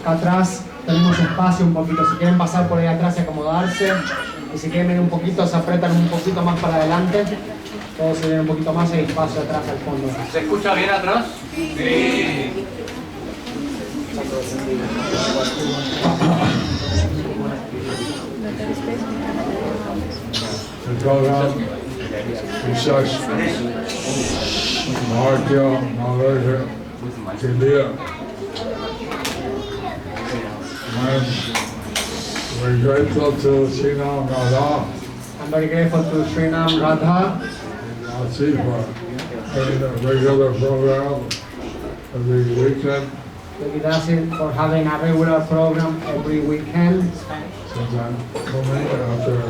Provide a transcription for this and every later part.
Acá atrás tenemos espacio un poquito, si quieren pasar por ahí atrás y acomodarse, y si quieren venir un poquito, se apretan un poquito más para adelante, todos se vienen un poquito más, hay espacio atrás al fondo. ¿Se escucha bien atrás? Sí. The program research Maharaja Chile. I'm very grateful to Srinam Radha. I'm very grateful to Srinam Radha. For having a regular program every weekend. For having a regular program every weekend. Since I'm coming after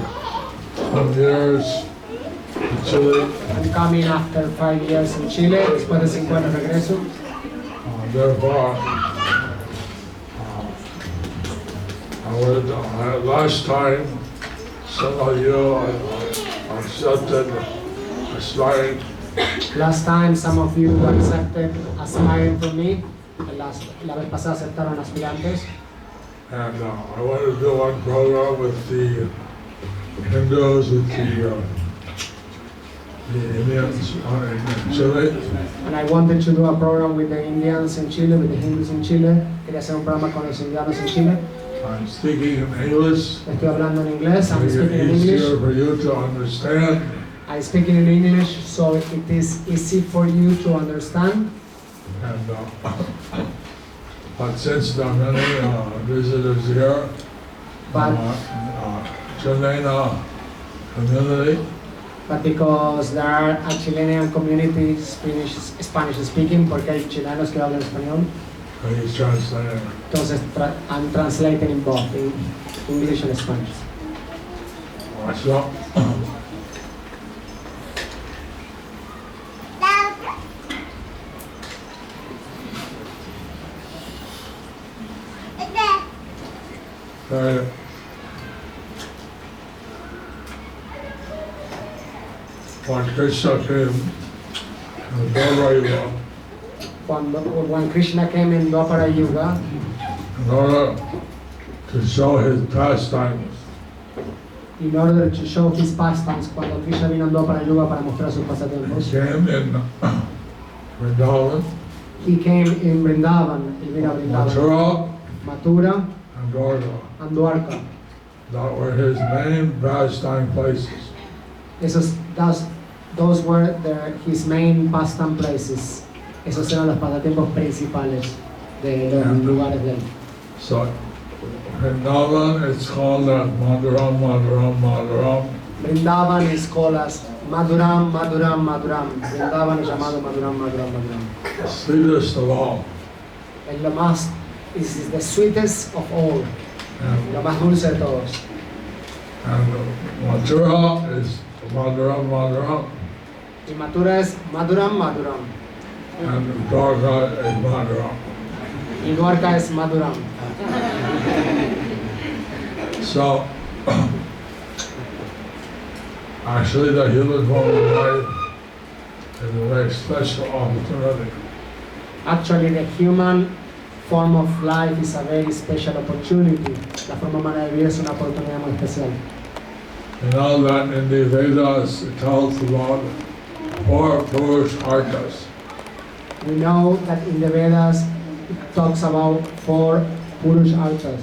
5 years in Chile. I'm coming after 5 years in Chile, después de 5 años regreso. Therefore, last time some of you accepted aspiring. Last time some of you accepted aspiring from me. La vez pasada aceptaron aspirantes. And I wanted to do one program with the Hindus, with the Indians in Chile. And I wanted to do a program with the Indians in Chile, with the Hindus in Chile. Quería hacer un programa con los indianos en Chile. I'm speaking in English. Estoy hablando en inglés. I'm Make speaking it in easier English. for you to understand. I'm speaking in English, so it is easy for you to understand. And but since there are many visitors here, But Chilean community, but because there are a Chilean community Spanish speaking, porque hay chilenos que hablan español, he's translating. entonces I'm translating in both, in English and Spanish. So, when Krishna came in Dwapara, When Krishna came in Dwapara Yuga, in order to show his pastimes, in order to show his pastimes, cuando Krishna vino en Dwapara Yuga para mostrar sus he pasatiempos, came in Vrindavan, he came in Vrindavan, él vino a Vrindavan, Mathura, Mathura, and Dwarka. and Dwarka. That were his main pastime places. Those were his main pastime places. Esos eran los pasatiempos principales de los lugares de él. So, Vrindavan is called Madhuram, Madhuram, Madhuram. Vrindavan is called as Madhuram, Madhuram, Madhuram. Vrindavan es llamado Madhuram, Madhuram, Madhuram. Sweetest of all. El lo más is the sweetest of all. And, Lo más dulce de todos. and Mathura is Madhuram, Madhuram. Y Mathura es Madhuram, Madhuram. And Dwarka is Madhuram. Y Dwarka es Madhuram. So, Actually, the human form of life is a very special opportunity. Actually, the human form of life is a very special opportunity. La forma humana de vivir es una oportunidad muy especial. You know that in the Vedas it tells about 4 Purusharthas. We know that in the Vedas it talks about 4 Purusharthas.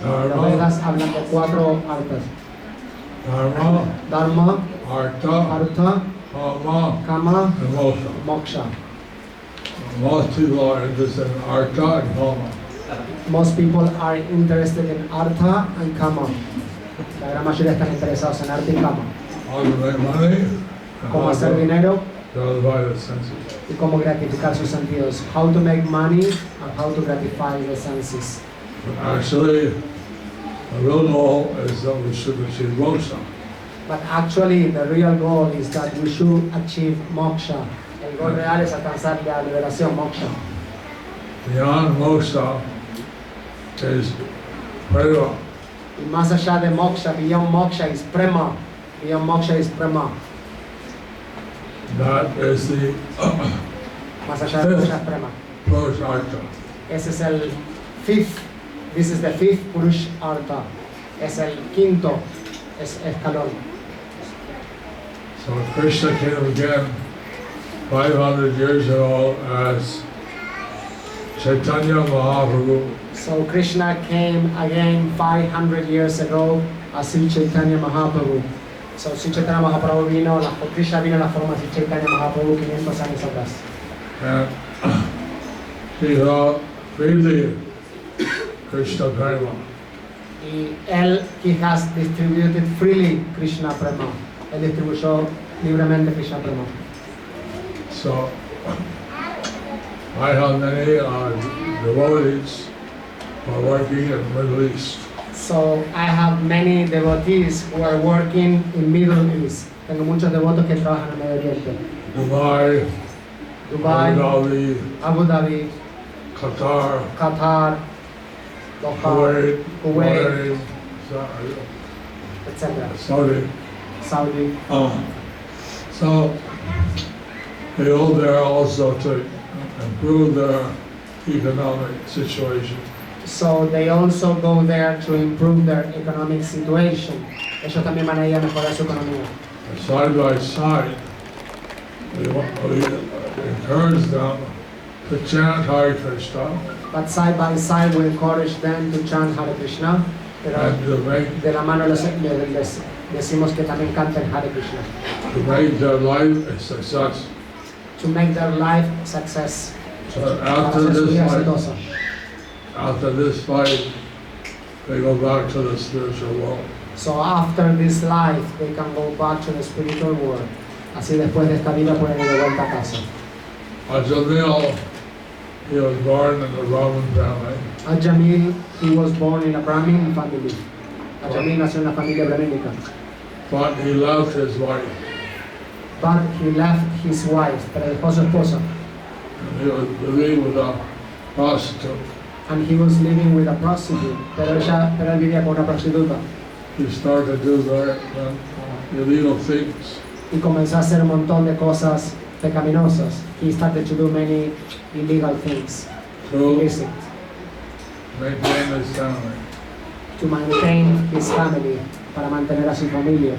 Los Dharma, Vedas hablan de 4 arthas. Dharma, Artha, Artha, Kama, Kama, and Moksha. Moksha. Most people are interested in Artha and Kama. Most people are interested in Artha and Kama. La gran mayoría están interesados en Artha y Kama. How to make money and Cómo how hacer to dinero gratify the senses. y cómo gratificar sus sentidos. How to make money and how to gratify the senses. But actually, the real goal is that we should achieve moksha. But actually, the real goal is that we should achieve moksha. El gol real es alcanzar la liberación, moksha. Beyond moksha is prema. Y más allá de moksha, beyond moksha is prema. Beyond moksha is prema. That is the Más allá de moksha es prema. Purushartha. Ese es el fifth. This is the 5th Purushartha. Es el quinto escalón. So Krishna came again 500 years ago as Chaitanya Mahaprabhu. So Krishna came again 500 years ago as Sri Chaitanya Mahaprabhu. So Sri Chaitanya Mahaprabhu vino, Krishna vino en la forma de Sri Chaitanya Mahaprabhu 500 años atrás. And he freely Krishna Prema. Y he has distributed freely Krishna Prema. Él distribuyó libremente Krishna Prema. So I have many devotees who are working in the Middle East. So I have many devotees who are working in Middle East. Tengo muchos devotos que trabajan en Medio Oriente. Dubai, Abu Dhabi, Qatar, Doha, Kuwait, etc. Saudi. So they go there also to improve their economic situation. So they also go there to improve their economic situation. Ellos también van a ir a mejorar su economía. Side by side, we encourage them to chant Hare Krishna. But side by side we encourage them to chant Hare Krishna. Pero And to make, de la mano les decimos que también canten Hare Krishna. to make their life a success. To make their life success. So Para hacer su vida exitosa. after this fight, they go back to the spiritual world. So after this life, they can go back to the spiritual world. Así después de esta vida pueden ir de vuelta a casa. Ajamil, he was born in the Brahmin family. Ajamil, he was born in a Brahmin family. Ajamil nació en una familia brahmínica. But he left his wife. But he left his wife, pero dejó su esposa. And he was living with a prostitute. And he was living with a prostitute, pero él vivía con una prostituta. He started to do very illegal things. Y comenzó a hacer un montón de cosas pecaminosas. He started to do many illegal things. To Illicit. maintain his family. To maintain his family, para mantener a su familia.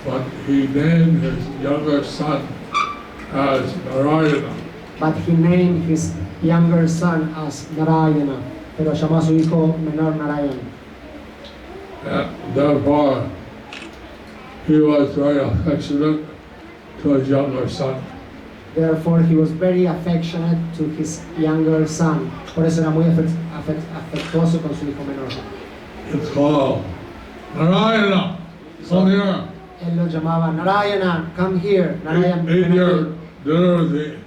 But he named his younger son as Narayana. But he named his younger son as Narayana, pero llamó a su hijo menor Narayana. And therefore, he was very affectionate to his younger son. Therefore, he was very affectionate to his younger son. Por eso era muy afectuoso con su hijo menor. It's called Narayana, come here. Él lo llamaba Narayana, come here. Narayana, Eat ven your aquí. dinner with me.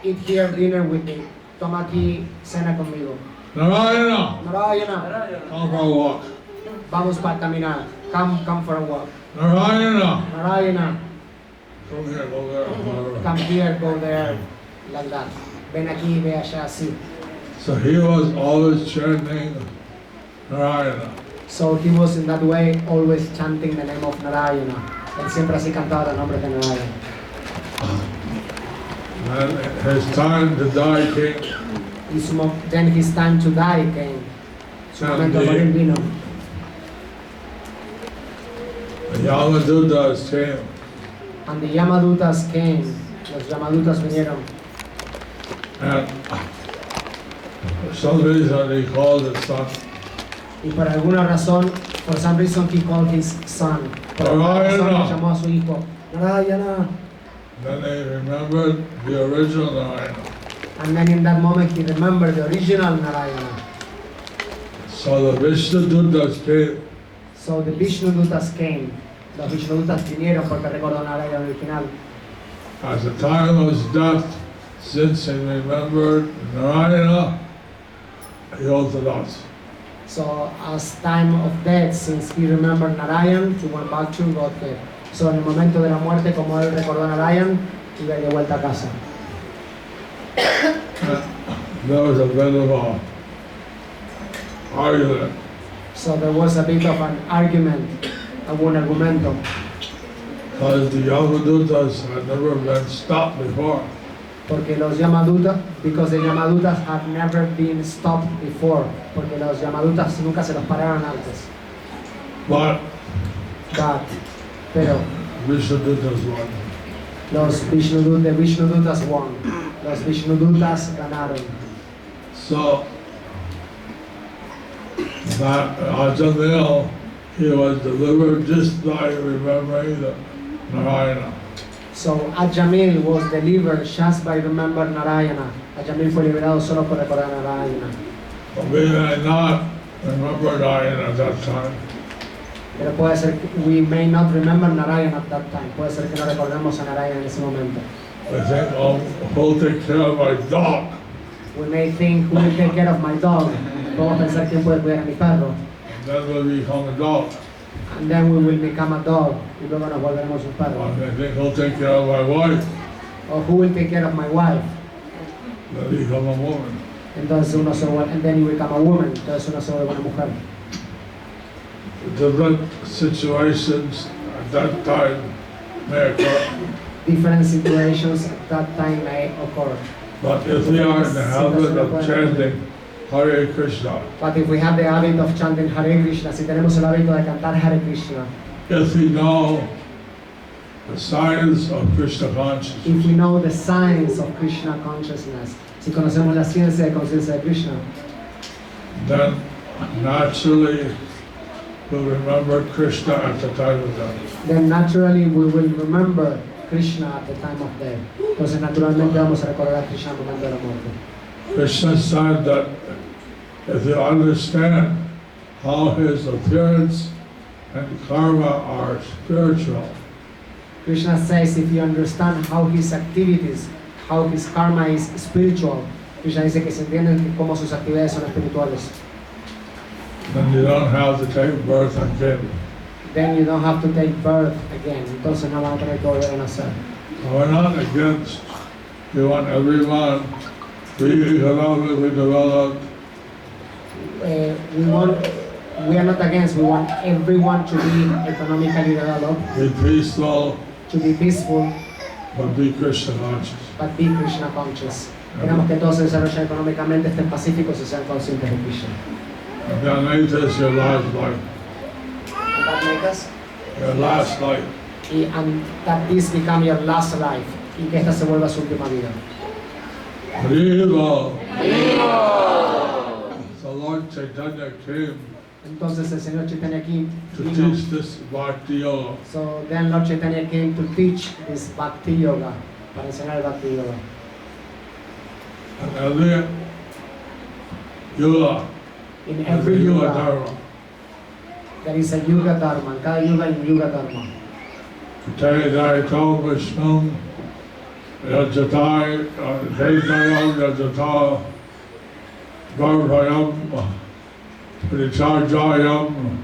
Eat here dinner with me. Toma aquí cena conmigo. Narayana, Narayana, come for a walk. vamos para caminar. Come for a walk. Narayana, Narayana, come here, go there. come here, go there. Like that. Ven aquí, ve allá, así. So he was always chanting Narayana. So he was in that way always chanting the name of Narayana. Él siempre así cantaba los nombres de Narayana. And his time to die came. Y then his time to die came. Su momento de morir vino. The Yamadutas came. And the Yamadutas came. Los Yamadutas vinieron. And for some reason he called his son. Y por alguna razón, for some reason he called his son. Por alguna razón llamó a su hijo Narayana. Then they remembered the original Narayana. And then in that moment he remembered the original Narayana. So the Vishnudutas came. So the Vishnudutas came. Los Vishnudutas vinieron porque recordó Narayana original. At the time of his death, since he remembered Narayana, he also lost. So as time of death, since he remembered Narayan, he went back to Godhead. So en el momento de la muerte, como él recordó a Narayan, iba de vuelta a casa. There was a bit of a argument. So there was a bit of an argument, un argumento. Because the Yamadutas had never been stopped before. Porque los Yamadutas, because the Yamadutas have never been stopped before. Porque los Yamadutas nunca se los pararon antes. But Pero Vishnudutas won. Los Vishnudutas won. Los Vishnudutas ganaron. So that Ajamil, he was delivered just by remembering the Narayana. So Ajamil was delivered just by remember Narayana. Ajamil fue liberado solo por recordar Narayana. But we may not remember Narayana at that time. Pero puede ser que we may not remember Narayana at that time. Puede ser que no recordemos a Narayana en ese momento. We think, oh, who'll take care of my dog? We may think, who will take care of my dog? Podemos pensar quién puede cuidar a mi perro. And then we'll become a dog. And then we will become a dog. Y luego nos volveremos un perro. Or they think, who'll take care of my wife? Or who will take care of my wife? Then become a woman. Entonces uno se vuelve, and then you become a woman. Entonces uno se vuelve una mujer. Different situations at that time may occur. Different situations at that time may occur. But if we are in the habit of chanting Hare Krishna, But if we have the habit of chanting Hare Krishna, si tenemos el hábito de cantar Hare Krishna, if we know the signs of Krishna consciousness, if we know the signs of Krishna consciousness, si conocemos la ciencia de conciencia de Krishna, then naturally we'll remember Krishna at the time of death. then naturally we will remember Krishna at the time of death. Entonces naturalmente vamos a recordar a Krishna al momento de la muerte. Krishna said that if you understand how his appearance and karma are spiritual, Krishna says if you understand how his activities, how his karma is spiritual, Krishna dice que se entienden cómo sus actividades son espirituales. then you don't have to take birth again. Then you don't have to take birth again. Entonces no van a tener que volver a nacer. We're not against, we want everyone to be economically developed, We are not against. We want everyone to be economically developed, be peaceful, to be peaceful, but be Krishna conscious. but be Krishna conscious. Queremos que todos se desarrollen económicamente, estén pacíficos y sean conscientes de Krishna. And that makes this your last life. And that make us, Your last life. and that this become your last life, y que esta se vuelva su última vida. Viva! So Lord Chaitanya came Entonces el Señor Chaitanya aquí to vino. teach this Bhakti Yoga. So then Lord Chaitanya came to teach this Bhakti Yoga, para enseñar el Bhakti Yoga. And every yoga, In every yoga yoga, dharma. there is a Yuga Dharma. En cada yoga hay un Yuga Dharma. Jayapataka Vishnu Yajatai Jayatayam Yajata Garbhayam Pritharjayam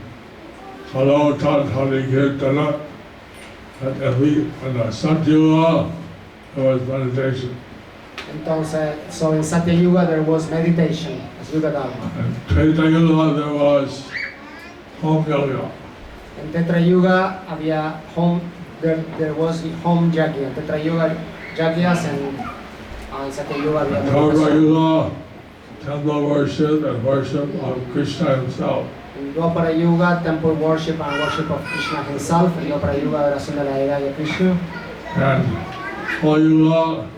Halotat Harikirtana. And in the Santiago, there was meditation. Entonces, so in Satya Yuga there was meditation as Yuga Dharma. And Treta Yuga there was home yoga. En Tetra Yuga había home there was home yajna, Tetra Yoga yajnas, and en Satya Yoga había Dharma Yoga, temple worship and worship of Krishna himself. en Dwapara Yuga, temple worship and worship of Krishna himself, en Dwapara Yuga, adoración de la deidad de Krishna, And Kali Yuga,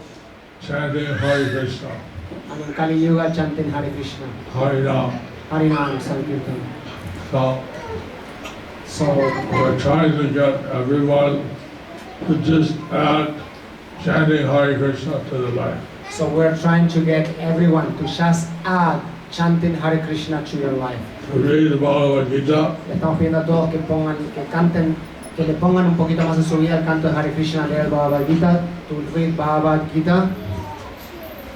chanting Hare Krishna, and in Kali Yuga, chanting Hare Krishna, Harinam. Harinam Sankirtan. So So we're trying to get everyone to just add chanting Hare Krishna to the life. So we're trying to get everyone to just add chanting Hare Krishna to your life. To read the Bhagavad Gita, Le estamos pidiendo a todos que pongan, que canten, que le pongan un poquito más en su vida el canto de Hare Krishna, leer el Bhagavad Gita, to read Bhagavad Gita.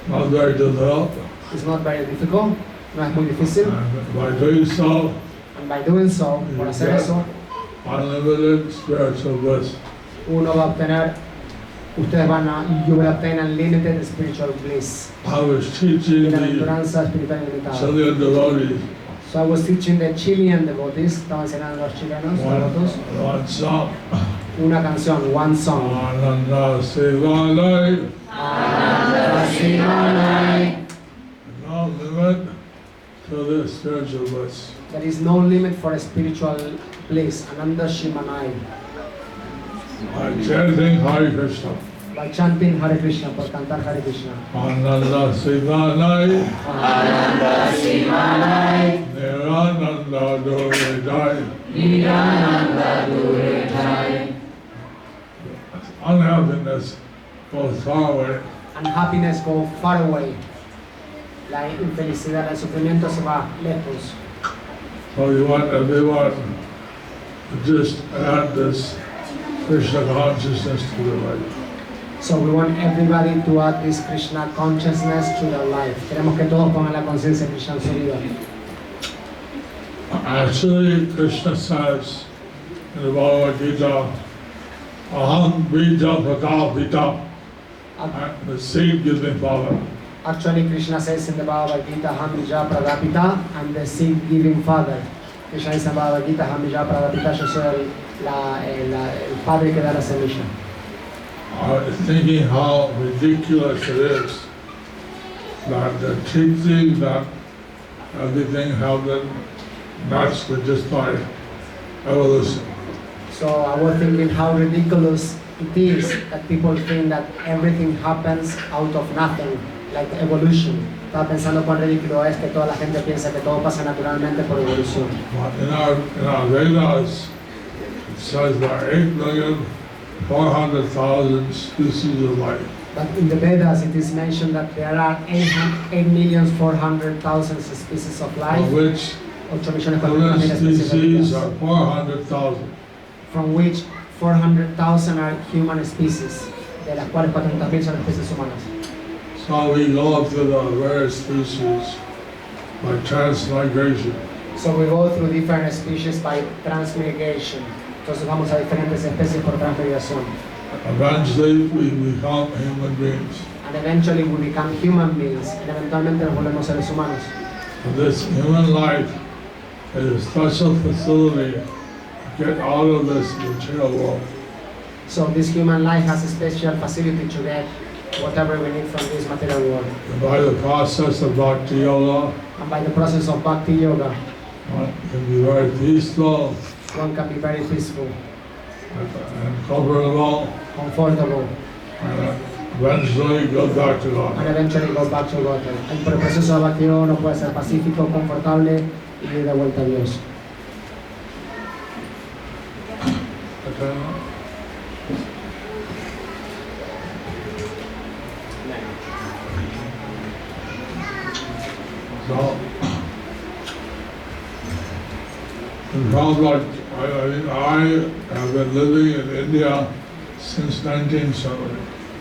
not very difficult. It's not very difficult, no es muy difícil. And by doing so, And by doing so, por hacer eso, unlimited spiritual bliss. uno va a obtener, ustedes van a, you will obtain unlimited spiritual bliss. I was teaching the Bienaventuranza espiritual ilimitada. Chilean devotees So I was teaching the Chilean devotees, estaba enseñando a los chilenos, devotos, one song. una canción, one song. Ananda Sivanai, Ananda Sivanai. no limit to the spiritual bliss. There is no limit for spiritual bliss. Ananda Shimanai. By chanting Hare Krishna, By chanting Hare Krishna, por cantar Hare Krishna. Ananda Sivanai, Ananda Sivanai. Nirananda Duridai, Nirananda Duridai. unhappiness goes far away. Unhappiness go far away. La infelicidad, el sufrimiento se va lejos. So you want everyone to just add this Krishna consciousness to their life. So we want everybody to add this Krishna consciousness to their life. Queremos que todos pongan la conciencia de Krishna en su vida. Actually, Krishna says in the Bhagavad Gita, Aham Jayapataka Swami Maharaja, the seed-giving father. Actually, Krishna says in the Bhagavad Gita, Ham Jayapataka, I'm the seed-giving father. Krishna dice en Bhagavad Gita, Ham Jayapataka, yo soy el padre que da la semilla. Thinking how ridiculous it is that they're teaching that everything happened naturally just by evolution. So I was thinking how ridiculous it is that people think that everything happens out of nothing, like evolution. Estaba pensando cuán ridículo es que toda la gente piensa que todo pasa naturalmente por evolución. But in our Vedas, it says there are 8,400,000 species of life. But in the Vedas it is mentioned that there are 8,400,000 species of life. Of which 8,400,000 human especies de species vidas, are 400,000. from which 400,000 are human species, de las cuales 400,000 son especies humanas. So we go through the various species by transmigration. So we go through different species by transmigration. Entonces vamos a diferentes especies por transmigración. Eventually we become human beings. And eventually we become human beings. And eventualmente nos volvemos seres humanos. And this human life is a special facility to get out of this material world. So this human life has a special facility to get whatever we need from this material world. And by the process of bhakti yoga, And by the process of bhakti yoga, one can be very peaceful one can be very peaceful, and comfortable, comfortable, and eventually go back to and God. eventually go back to God. Y por el proceso de bhakti yoga uno puede ser pacífico, confortable y ir de vuelta a Dios. So, in Prabhupada, I have been living in India since 1970.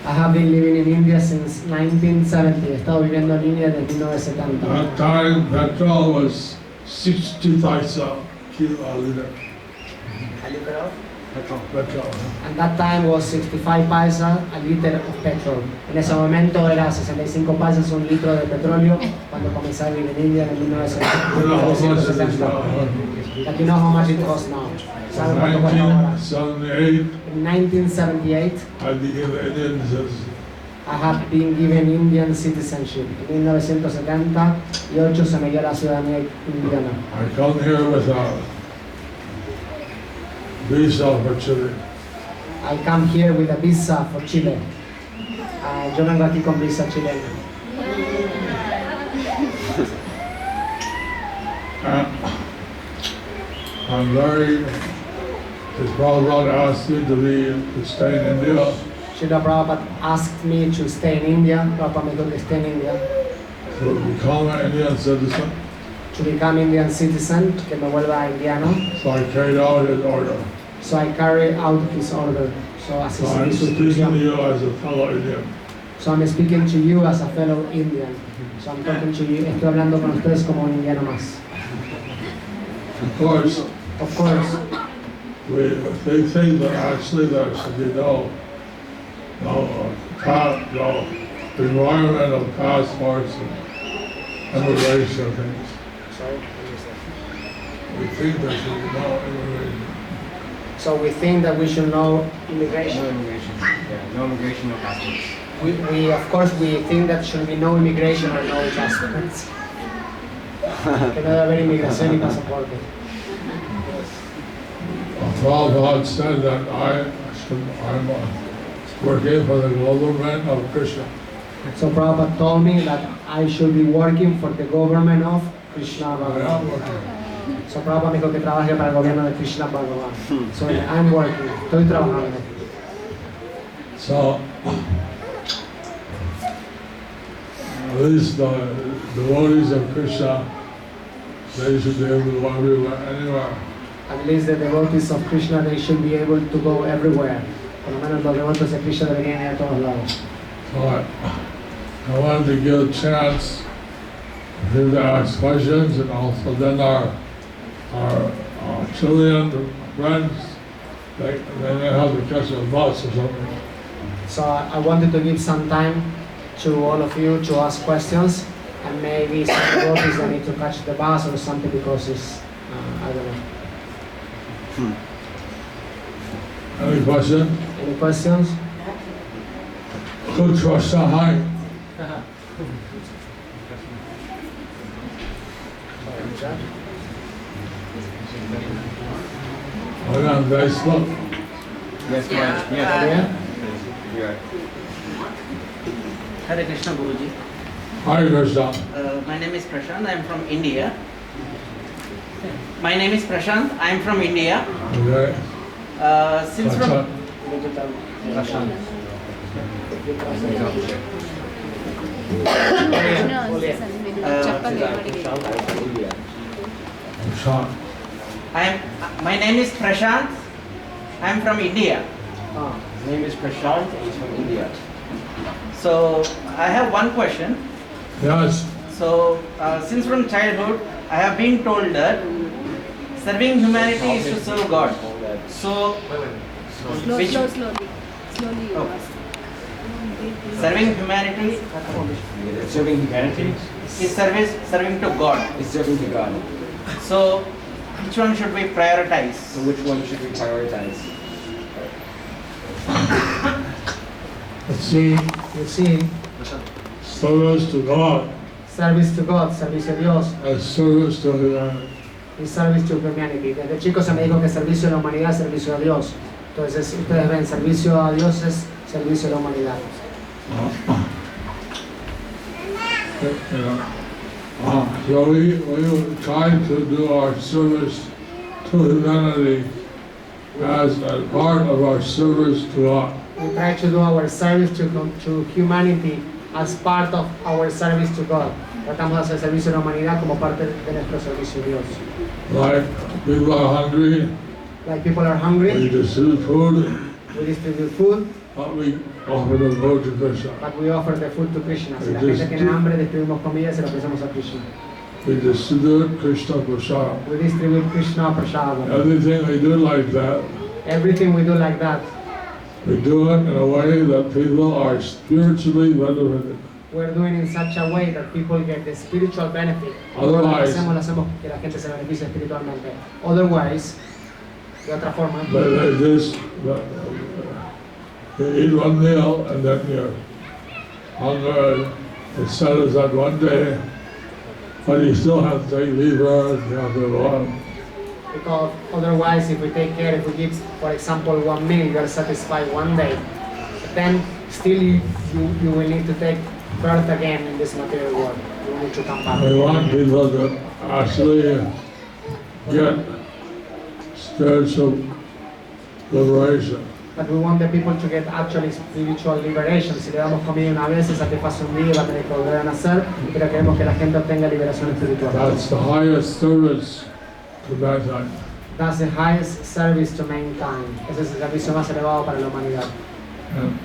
I have been living in India since 1970. He estado viviendo en India desde 1970. That time, petrol was 60 paisa kilo a liter. petrol. And that time was 65 paisa a liter of petrol. En ese momento era 65 paisas un litro de petróleo cuando comencé a vivir en India en You know how much it is 1960. now? Like you know how much it costs now. ¿Sabe cuánto cuesta ahora? 1978, In 1978, I became an Indian citizen. I had been given Indian citizenship. En 1978 se me dio la ciudadanía indiana. I come here with a visa for Chile. I come here with a visa for Chile. Yo vengo aquí con visa chilena. I'm very, it's Prabhupada asked me to stay in India. Srila Prabhupada asked me to stay in India. Prabhupada me dijo que stay in India. To become an Indian citizen. To become Indian citizen, que me vuelva indiano. So I carried out his order. So I carry out his order. So así So I'm seguí su speaking to instrucción. you as a fellow Indian. So I'm speaking to you as a fellow Indian. So I'm talking to you. Estoy hablando con ustedes como un indiano más. Of course, they think that actually there should be no requirement of passports and immigration things. Sorry. We think there should be no immigration. So we think that we should know immigration. No immigration. Yeah, no immigration, no passports. We of course we think that should be no immigration or no passports. Que no debe haber inmigración y pasaporte. Prabhupada said that I'm working for the government of Krishna. So Prabhupada told me that I should be working for the government of Krishna I am Bhagavan. working. So Prabhupada me dijo que trabaje para el gobierno de Krishna Bhagavan. So I'm working. Estoy trabajando. So, at least the devotees of Krishna, they should be able to go everywhere, anywhere. At least the devotees of Krishna, they should be able to go everywhere. Por lo menos los devotos de Krishna deberían ir a todos lados. So I wanted to give a chance for you to ask questions, and also then our Chilean friends, they may have to catch a bus or something. So I wanted to give some time to all of you to ask questions, and maybe some devotees that need to catch the bus or something because it's, I don't know. Any question? Any questions? Good trust, hi. Are on Facebook? Yes, Yeah. Yeah. Hare Krishna Guruji. Hare Krishna. My name is Prashant. I am from India. My name is Prashant. I am from India. Okay. Since What's from up? Prashant. my name is Prashant. I am from India. His name is Prashant and he's from India. So I have one question. Yes. So since from childhood, I have been told that serving humanity is to serve God. So which Slowly. Oh. Serving humanity Serving humanity is serving to God. is serving to God. So which one should we prioritize? So which one should we prioritize? Let's see. You see, Service to God service to God, servicio a Dios, and service to humanity. y service to humanity. Desde chico se me dijo que servicio a la humanidad es servicio a Dios. Entonces ustedes ven, servicio a Dios es servicio a la humanidad. So we try to do our service to humanity as a part of our service to God. We try to do our service to humanity as part of our service to God. Tratamos de hacer servicio a la humanidad como parte de nuestro servicio a Dios. Like people are hungry, Like people are we hungry, distribute food, we distribute food, but we offer the food to Krishna. but we offer the food to Krishna. Si la gente tiene hambre, distribuimos comida y se lo ofrecemos a Krishna. We distribute Krishna Prasad. We distribute Krishna prasad. Everything we do like that Everything we do like that. We do it in a way that people are spiritually benefited. We're doing in such a way that people get the spiritual benefit. Otherwise- Lo hacemos que la gente se beneficie espiritualmente. Otherwise, de otra forma, They just you eat one meal and then you're hungry. It settles at one day, but you still have to take liver, you have to go on. because otherwise if we take care, if we give, for example, one meal, you are satisfied one day, then still you will need to take birth again in this material world. You will need to come back. We want people to actually get spiritual liberation. But we want the people to get actually spiritual liberation. Si le damos comida una vez, se satisface un día y va a tener que volver a nacer, pero queremos que la gente obtenga liberación espiritual. That's the highest service to mankind. That's the highest service to mankind. Ese es el servicio más elevado para la humanidad. And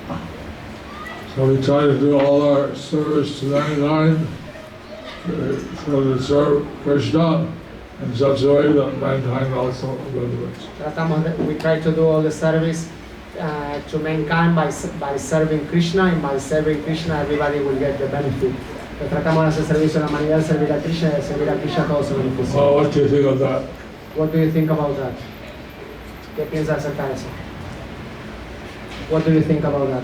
so we try to do all our service to mankind, so to serve Krishna in such a way that mankind also benefits. We try to do all the service to mankind by serving Krishna, and by serving Krishna everybody will get the benefit. Tratamos de hacer servicio a la humanidad, servir a Krishna, y de servir a Krishna todos se benefician. Oh, what do you think of that? What do you think about that? ¿Qué piensas acerca de eso? What do you think about that?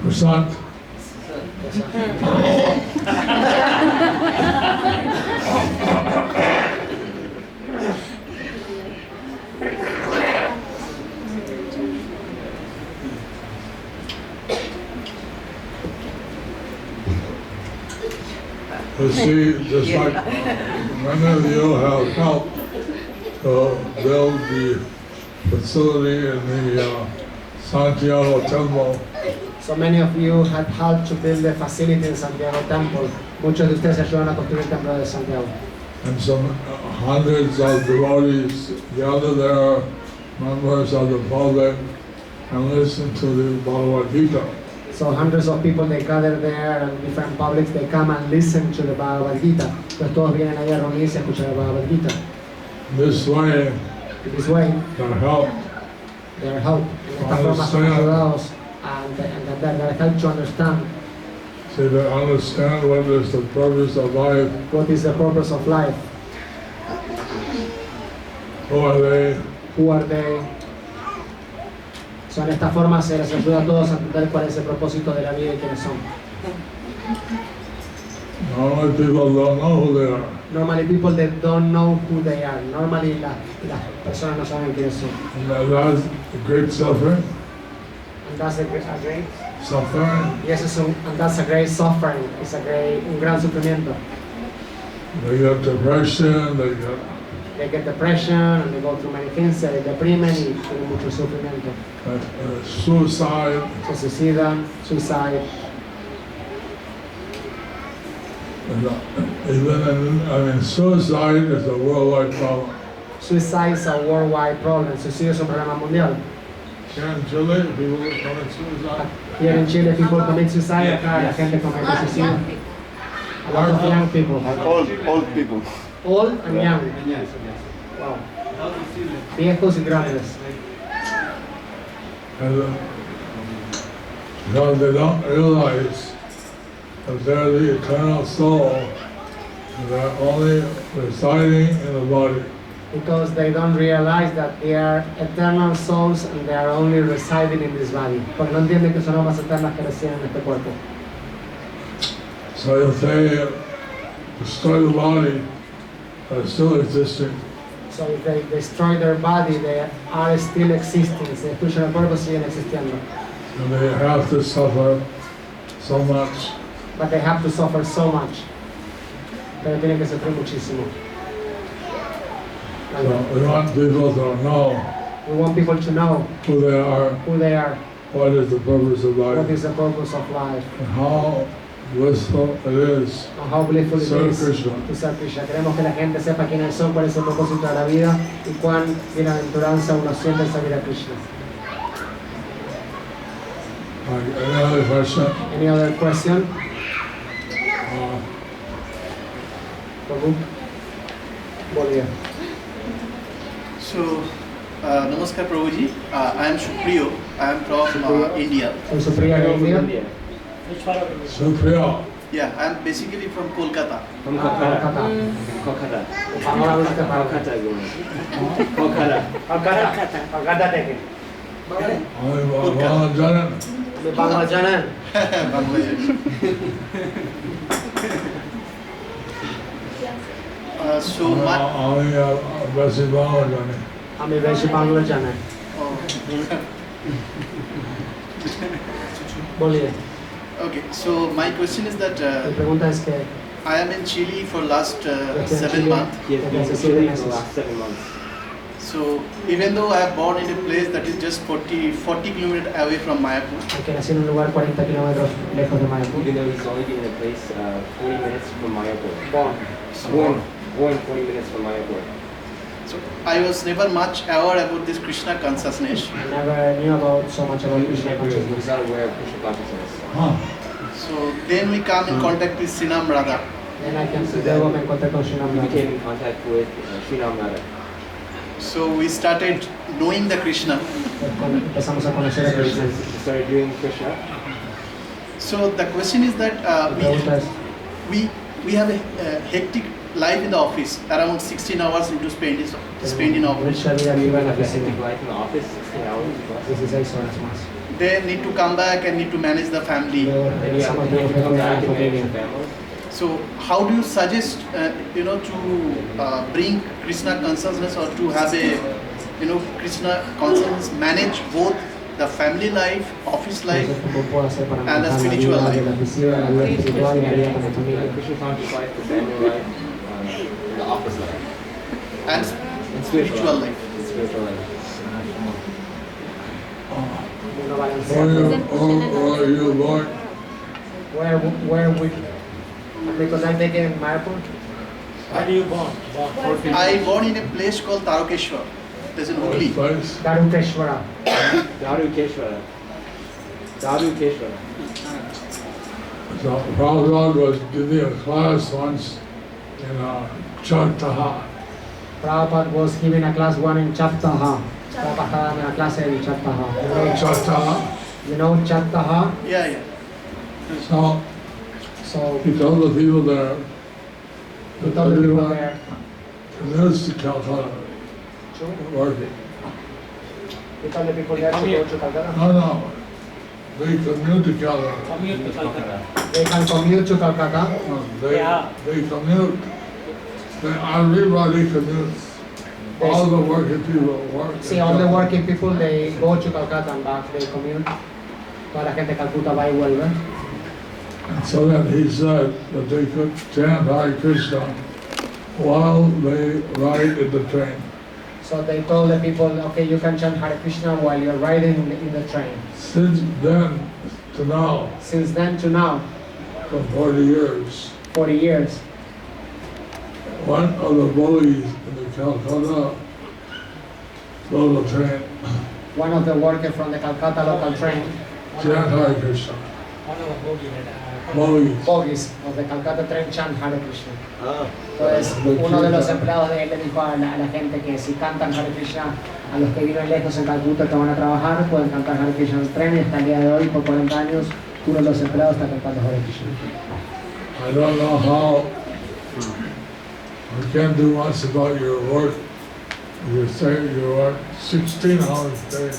Prasant? You see, just like many of you have helped to build the facility in the Santiago Temple, So many of you had helped to build the facility in Santiago Temple. Muchos de ustedes ayudan a construir el templo de Santiago. and some hundreds of devotees gather there, members of the public, and listen to the Bhagavad Gita. So hundreds of people, they gather there, and different publics, they come and listen to the Bhagavad Gita. Entonces todos vienen ahí a reunirse a escuchar el Bhagavad Gita. This way, In this way, their help. they are helped. De esta forma son ayudados and they are helped to understand See, they understand what is the purpose of life. what is the purpose of life. Who are they? Who are they? So en esta forma se les ayuda a todos a entender cuál es el propósito de la vida y quiénes son. Normally people don't know who they are. Normally people that don't know who they are. Normally las personas no saben quiénes son. And that's a great suffering. And that's a great Suffering. y eso es and that's a great suffering. Es un gran sufrimiento. They get depression, They get depression and they go through many things, se deprimen y tienen mucho sufrimiento. suicide. Se suicidan, suicide. Suicide is a worldwide problem. Suicide is a worldwide problem. Suicidio es un problema mundial. Here in Chile, people commit suicide. Here in Chile, people commit suicide. Acá la gente comete suicidio. A lot of young people. Old people. Old and young. Wow. Viejos y grandes. And because they don't realize that they're the eternal soul, and they're only residing in the body. Because they don't realize that they are eternal souls and they are only residing in this body. Porque no entienden que son almas eternas que residen en este cuerpo. So if they destroy the body, they're still existing. So if they destroy their body, they are still existing. Si destruyen el cuerpo, siguen existiendo. And they have to suffer so much. But they have to suffer so much. Pero tienen que sufrir muchísimo. So we want people to know We want people to know who they are, what is the purpose of what life, is the purpose of life, and how blissful it is and how blissful it Serve is Krishna. to serve Krishna. Queremos que la gente sepa quiénes son, cuál es el propósito de la vida y cuán bienaventuranza uno siente al servir a Krishna. Any other question? Any other question? Uh, Prabhu? Bolivia. So, Namaskar Prabhuji. I am Supriyo. I am from India. Soy Supriya de India. Supriya. Yeah, I am basically from Kolkata. From Kolkata. Kolkata. Kolkata. Kolkata. Kolkata থেকে আমি বাংলা জানেন? আপনি বাংলা জানেন? Bangladesh. So my আমি বেশি বাংলা জানি। আমি বেশি বাংলা জানি। বলিয়ে। Okay, so my question is that Mi pregunta es que I am in Chile for last 7 months. He has been to Chile for the last 7 months. So even though I am born in a place that is just 40 kilometers away from Mayapur, aunque nací en un lugar 40 kilómetros lejos de Mayapur. Even though he's only been in a place 40 minutes from Mayapur. Born. Born 40 minutes from Mayapur. so I was never much aware about this Krishna consciousness. I never knew about so much about Krishna He consciousness. was not aware of Krishna consciousness. So then we come in contact with Sinam Radha. Then I came to luego me encontré con Srinam He Radha. became in contact with Srinam Radha. So we started knowing the Krishna. Empezamos a conocer a Krishna. He started doing Krishna. So the question is that La pregunta es, we have a hectic life in the office, around 16 hours into spend in office. mucha vida viva en la Hectic oficina. life in the office, 16 hours plus. 16 horas más. They need to come back and need to manage the family. Luego Then you have regresamos to de come la back and manage familia. the family. So how do you suggest, to bring Krishna consciousness or to have a, Krishna consciousness manage both the family life, office life, Entonces, ¿cómo puedo hacer para and the manejar la spiritual vida de life? la oficina, la vida espiritual y la vida con la familia? Krishna conscious life, the family life, the office life, and and spiritual life? And spiritual life. Uno Where balancea. you born? Where we, because I'm taking Mayapur. I born in a place called Tarokeshwar. There's in Hooghly. Place? Darukeshwara. Darukeshwara. Darukeshwara. So Prabhupada was giving a class once in Chataha. Prabhupada was giving a class one in Chaptaha. Prabhupada estaba dando una clase en Chaptaha. Chataha. You know Chaptaha? Yeah. So He told the people there we that told the people everyone there, commutes to Calcutta working. we told the people there to go to Calcutta. No. They commute to Calcutta. They can commute to Calcutta. They commute. Everybody commutes. All the working people work. See, in all the Calcutta. working people, they go to Calcutta and back, they commute. Toda la gente de Calcuta va y vuelve. And so then he said that they could chant Hare Krishna while they ride in the train. So they told the people, okay, you can chant Hare Krishna while you're riding in the train. Since then to now, Since then to now, for 40 years, 40 years, one of the bullies in the Calcutta local train one of the workers from the Calcutta local train, chant Hare Krishna. Bullies. bogies of the Calcutta train chant Hare Krishna. Entonces, uno de los empleados de él le dijo a la gente que si cantan Hare Krishna, a los que viven lejos en Calcuta que van a trabajar, pueden cantar Hare Krishna en el tren y hasta el día de hoy, por 40 años, uno de los empleados está cantando Hare Krishna. I don't know how. I can't do much about your work. You say you work 16 hours a day.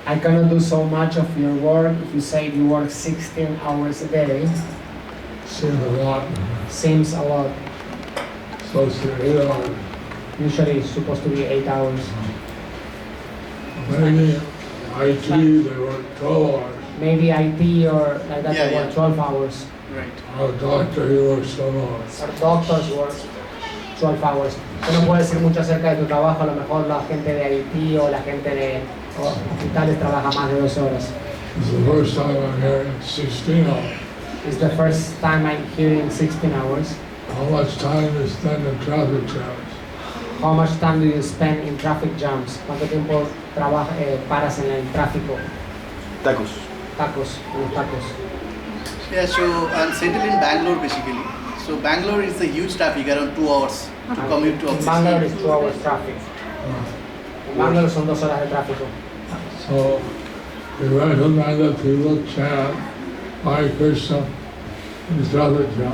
I cannot do so much of your work if you say you work 16 hours a day. Seems a lot. Seems a lot. Supposed to be 8 hours. Usually it's supposed to be 8 hours. Maybe IT, they work 12 hours. Maybe IT or like that, they Yeah. work 12 hours. Right. Our doctor, he works 12 hours. Or doctors work 12 hours. Yo no puedo decir mucho acerca de tu trabajo, a lo mejor la gente de IT o la gente de hospitales trabaja más de 12 horas. It's the first time I'm hearing 16 hours. It's the first time I'm hearing 16 hours. How much time is spent in traffic jams? How much time do you spend in traffic jams? ¿Cuánto tiempo paras en el tráfico? Tacos. Tacos, en los tacos. Yeah, so I'm settled in Bangalore basically. So Bangalore is a huge traffic, around 2 hours to commute to In office. Bangalore is 2 hours traffic. Uh, Bangalore son 2 horas de tráfico. So we recommend that people chant Hare Krishna in the traffic jam.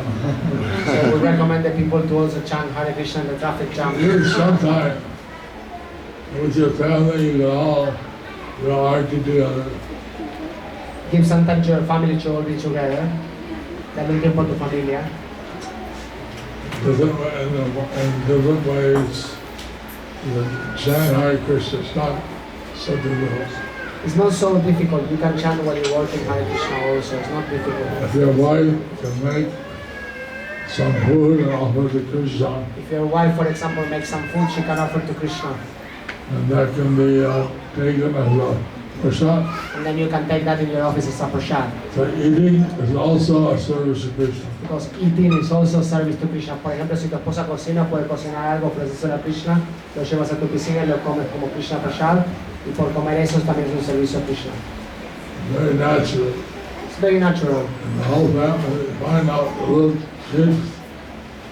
So we recommend the people to also chant Hare Krishna in the traffic jam. Use sometime with your family, you all argue together. Give some time to your family to all be together. Dale un tiempo a tu familia. In different ways. The chant Hare Krishna is not so difficult. It's not so difficult. You can chant while you're working Hare Krishna also. It's not difficult. If your wife can make some food and offer to Krishna, If your wife, for example, makes some food, she can offer to Krishna. and that can be taken as a prasad. And then you can take that in your office as a prasad. So eating is also a service to Krishna. Because eating is also service to Krishna. Por ejemplo, si tu esposa cocina, puede cocinar algo, ofrecérselo a Krishna, lo llevas a tu piscina y lo comes como Krishna prasad. Y por comer eso también es un servicio a Krishna. Very natural. It's very natural. And the whole family find out the little kids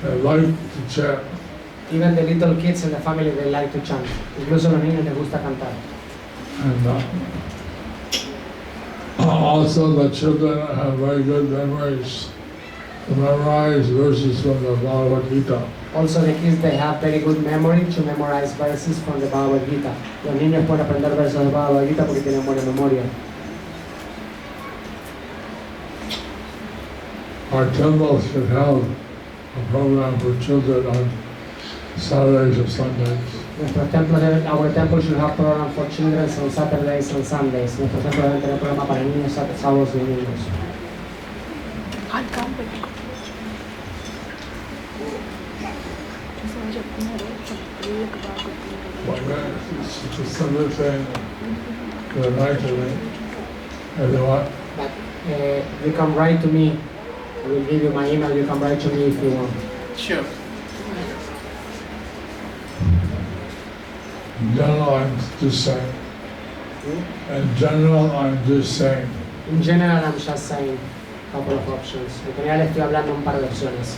that like to chant. Even the little kids in the family, they like to chant. Incluso los niños les gusta cantar. And also the children have very good memories to memorize verses from the Bhagavad Gita. Also the kids, they have very good memory to memorize verses from the Bhagavad Gita. Los niños pueden aprender versos de Bhagavad Gita porque tienen buena memoria. Our temples should have a program for children on Saturdays and Sundays. Our temple should have program for children on Saturdays and Sundays. Nuestro templo debe tener programa para niños sábados y domingos. It's a similar thing to the night and what? But you can write to me. I will give you my email. You can write to me if you want. Sure. In general, I'm just saying. In general, I'm just saying. In general, I'm just saying a couple of options. En general, estoy hablando un par de opciones.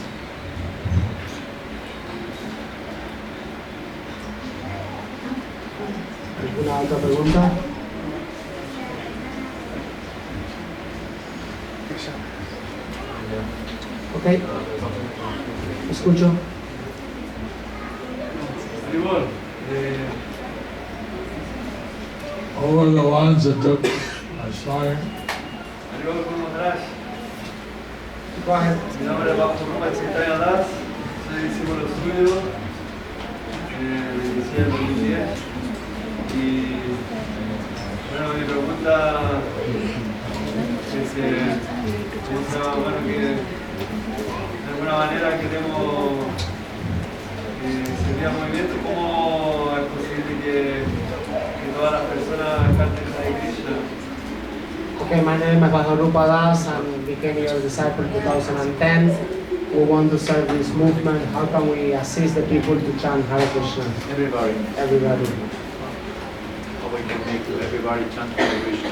¿Alguna otra pregunta? Ok. Escucho. Who are the ones that took my sign? Go ahead. Mi nombre es Bajo Santiago Das, soy discípulo suyo, inicié en 2010 y bueno, mi pregunta es piensa bueno, que de alguna manera queremos servir al movimiento, ¿cómo es posible que todas las personas canten Hare Krishna? Okay, my name is Bhajarupa Das and became your disciple in 2010. We want to serve this movement. How can we assist the people to chant Hare Krishna? Everybody. Everybody. How we can make everybody chant Hare Krishna.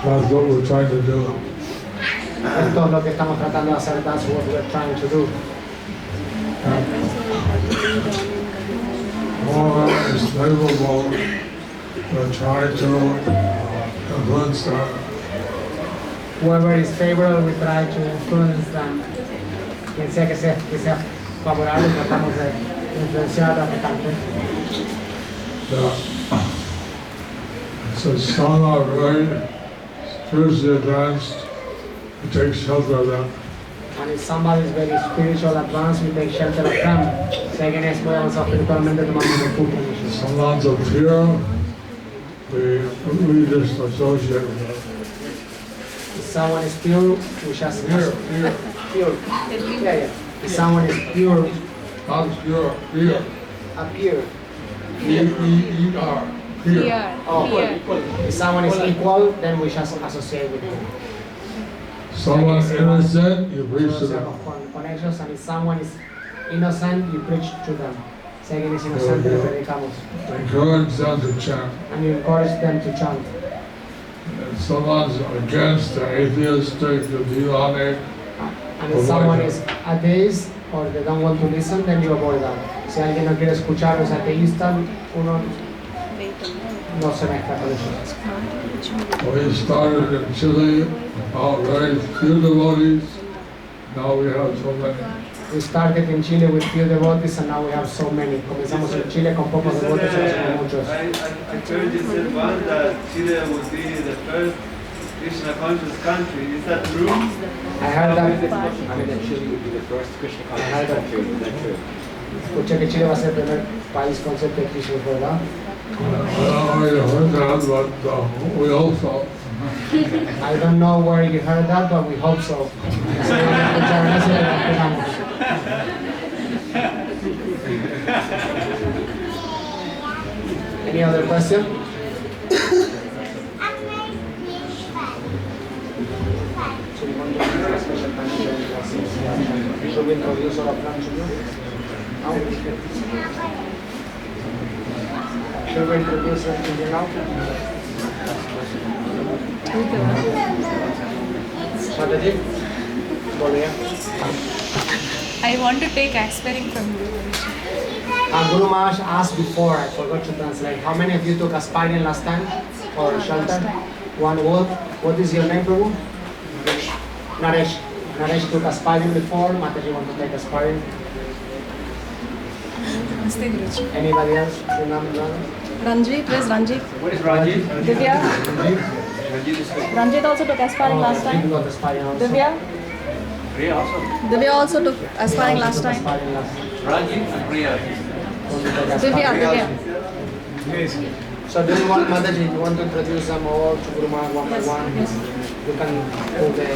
That's what we're trying to do. Esto es lo que estamos tratando de hacer. That's what we're trying to do. More is favorable. We're trying to influence them. Whoever is favorable, we try to influence them. Quien sea que sea favorable, tratamos de influenciar a la gente. So some are very spiritually advanced, we take shelter of them. And if somebody is very spiritual advanced, we take shelter of them. Si alguien es muy avanzado espiritualmente, tomamos refugio en ellos. Some ones are pure, we just associate with them. If someone is pure, we just pure. Yeah, yeah. If someone is pure, Not pure, pure. appear. E-E-E-R, pure. Oh, if someone is equal, then we just associate with them. Someone innocent, you preach to them. Con ellos, and if someone is innocent, you preach to them. Si alguien es inocente, le predicamos. Encourage them to chant. And you encourage them to chant. If someone's against the atheistic, the demonic, And if someone is atheist or they don't want to listen, then you avoid that. Si alguien no quiere escuchar o es ateísta, uno no se mezcla con ellos. we started in Chile, about very few devotees. Now we have so many. We started in Chile with few devotees and now we have so many. Comenzamos en Chile con pocos devotos y ahora somos muchos. I heard you said once that Chile would be the first Krishna conscious country. Is that true? I heard that. I mean, that Chile would be the first Krishna conscious country. Is that true? Escuché que Chile va a ser el primer país concepto de Krishna, ¿verdad? I heard that, but we hope so. I don't know where you heard that, but we hope so. Any other question? Should we introduce our plan to you? Should we introduce them to you now? Mataji, boliye. I want to take aspirin from you. Guru Maharaj asked before, I forgot to translate. How many of you took aspirin last time? Or shelter? One word. What is your name, Prabhu? Naresh. Naresh took aspirin before. Mataji want to take aspirin. Namaste, Guruji. Anybody else? Remember? Ranjit, where's Ranjit? What is Ranjit? Divya? Ranjit is good. Ranjit also took aspiring last He time. got aspirin also. Divya? Priya also. Divya also took aspiring He last also took time. aspirin last time. Ranjit and Priya. Divya, Divya. So do you want, Mataji, you want to introduce them all to Guru Maharaj one by one? You can do the